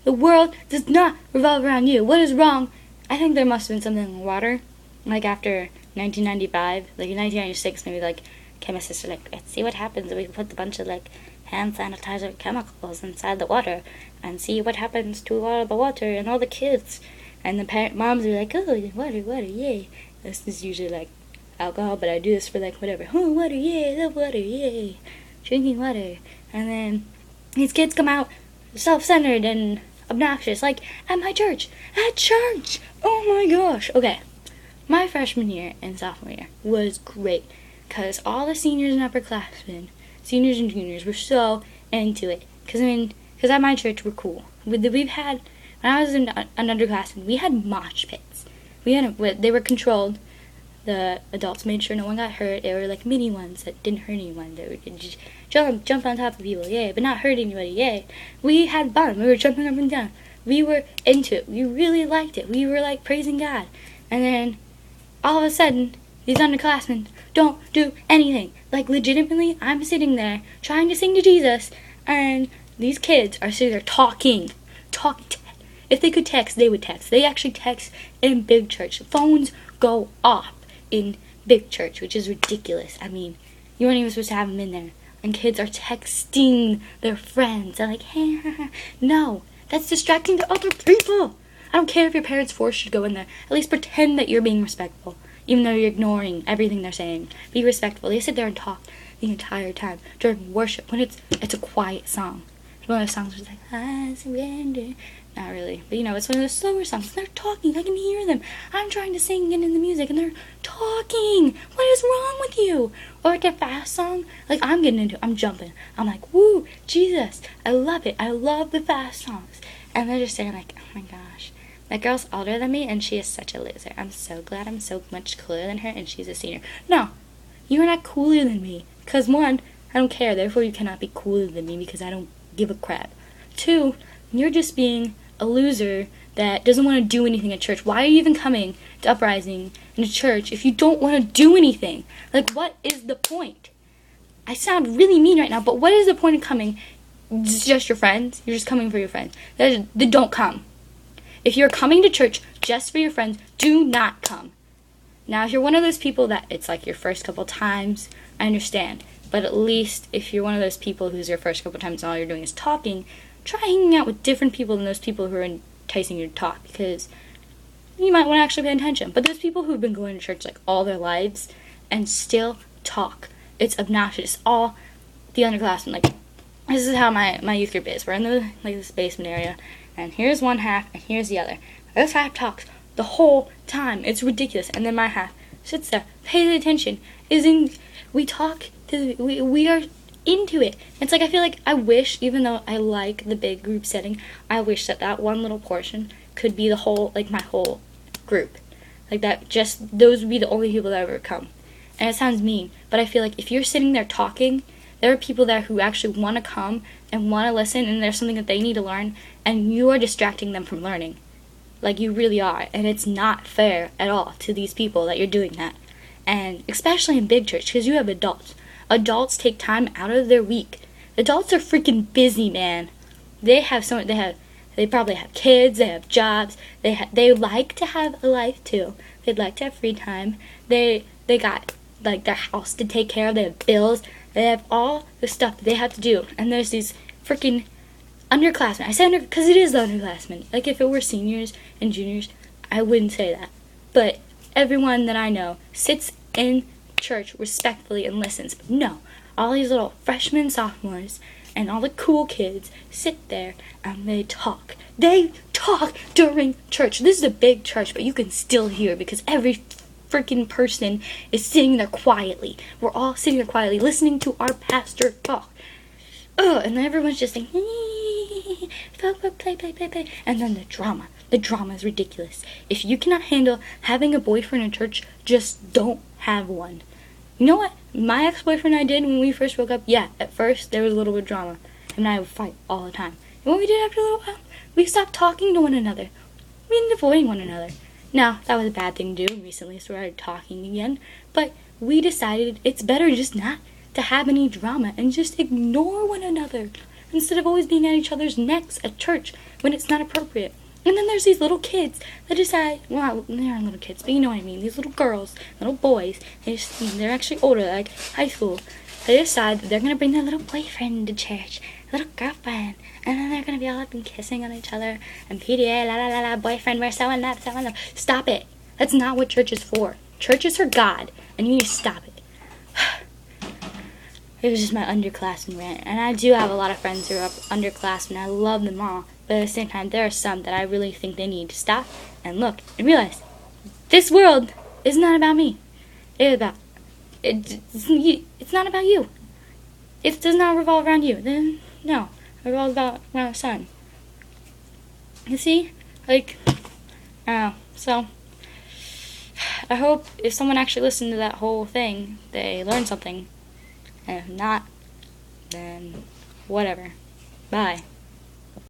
The world does not revolve around you. What is wrong? I think there must have been something in the water. Like after 1995, like in 1996, maybe like chemists are like, let's see what happens if we put a bunch of like hand sanitizer chemicals inside the water and see what happens to all the water and all the kids. And the moms are like, oh, water, yay. This is usually like alcohol, but I do this for like whatever. Oh, water, yay, love water, yay. Drinking water. And then these kids come out self-centered and obnoxious, like at my church. At church! Oh my gosh. Okay. My freshman year and sophomore year was great because all the seniors and upperclassmen, seniors and juniors, were so into it. Because at my church we're cool. We've had, when I was an underclassman, we had mosh pits. They were controlled. The adults made sure no one got hurt. They were like mini ones that didn't hurt anyone. They would just jump on top of people, yay, but not hurt anybody, yay. We had fun. We were jumping up and down. We were into it. We really liked it. We were like praising God. And then all of a sudden, these underclassmen don't do anything. Like legitimately, I'm sitting there trying to sing to Jesus, and these kids are sitting there talking. If they could text, they would text. They actually text in big church. Phones go off in big church, which is ridiculous. I mean, you weren't even supposed to have them in there. And kids are texting their friends. They're like, hey, no, that's distracting to other people. I don't care if your parents force you to go in there. At least pretend that you're being respectful, even though you're ignoring everything they're saying. Be respectful. They sit there and talk the entire time during worship when it's a quiet song. It's one of those songs where it's like, I surrender. Not really. But it's one of those slower songs. They're talking. I can hear them. I'm trying to sing and in the music, and they're talking. What is wrong with you? Or like a fast song. Like I'm getting into it. I'm jumping. I'm like, woo, Jesus. I love it. I love the fast songs. And they're just saying like, oh my gosh. That girl's older than me, and she is such a loser. I'm so glad I'm so much cooler than her, and she's a senior. No, you are not cooler than me. Because one, I don't care. Therefore, you cannot be cooler than me because I don't give a crap. Two, you're just being a loser that doesn't want to do anything at church. Why are you even coming to Uprising in a church if you don't want to do anything? Like, what is the point? I sound really mean right now, but what is the point of coming? It's just your friends? You're just coming for your friends. Then don't come. If you're coming to church just for your friends, do not come. Now, if you're one of those people that it's like your first couple times, I understand. But at least if you're one of those people who's your first couple times and all you're doing is talking, try hanging out with different people than those people who are enticing you to talk, because you might want to actually pay attention. But those people who've been going to church like all their lives and still talk, it's obnoxious. All the underclassmen, like, this is how my youth group is. We're in this basement area, and here's one half and here's the other. This half talks the whole time. It's ridiculous. And then my half sits there, pays attention. We are into it. It's like, I feel like I wish, even though I like the big group setting, I wish that one little portion could be the whole, like my whole group. Like that, just those would be the only people that ever come. And it sounds mean, but I feel like if you're sitting there talking, there are people there who actually want to come and want to listen, and there's something that they need to learn, and you are distracting them from learning. Like, you really are. And it's not fair at all to these people that you're doing that. And especially in big church, because you have adults. Adults take time out of their week. Adults are freaking busy, man. They probably have kids, they have jobs, they like to have a life too. They'd like to have free time. They got like their house to take care of, they have bills, they have all the stuff that they have to do. And there's these freaking underclassmen. I say because it is the underclassmen. Like, if it were seniors and juniors, I wouldn't say that. But everyone that I know sits in church respectfully and listens. But no, all these little freshmen, sophomores, and all the cool kids sit there and they talk. They talk during church. This is a big church, but you can still hear because every freaking person is sitting there quietly. We're all sitting there quietly listening to our pastor talk. And everyone's just saying, play. And then the drama. The drama is ridiculous. If you cannot handle having a boyfriend in church, just don't have one. You know what my ex-boyfriend and I did when we first broke up? Yeah, at first there was a little bit of drama. Him and I would fight all the time. And what we did after a little while, we stopped talking to one another. We ended up avoiding one another. Now, that was a bad thing to do. We recently started talking again. But we decided it's better just not to have any drama and just ignore one another. instead of always being at each other's necks at church when it's not appropriate. And then there's these little kids that decide, well, they aren't little kids, but you know what I mean, these little girls, little boys, they're actually older, like high school. They decide that they're going to bring their little boyfriend to church, little girlfriend, and then they're going to be all up and kissing on each other, and PDA, la la la la, boyfriend, we're so in love, so in love. Stop it. That's not what church is for. Church is for God, and you need to stop it. It was just my underclassmen rant, and I do have a lot of friends who are underclassmen. I love them all, but at the same time, there are some that I really think they need to stop and look and realize this world is not about me. It's not about you. It does not revolve around you. Then no, it revolves around the sun. You see, like, I don't know. So I hope if someone actually listened to that whole thing, they learned something. And if not, then whatever. Bye.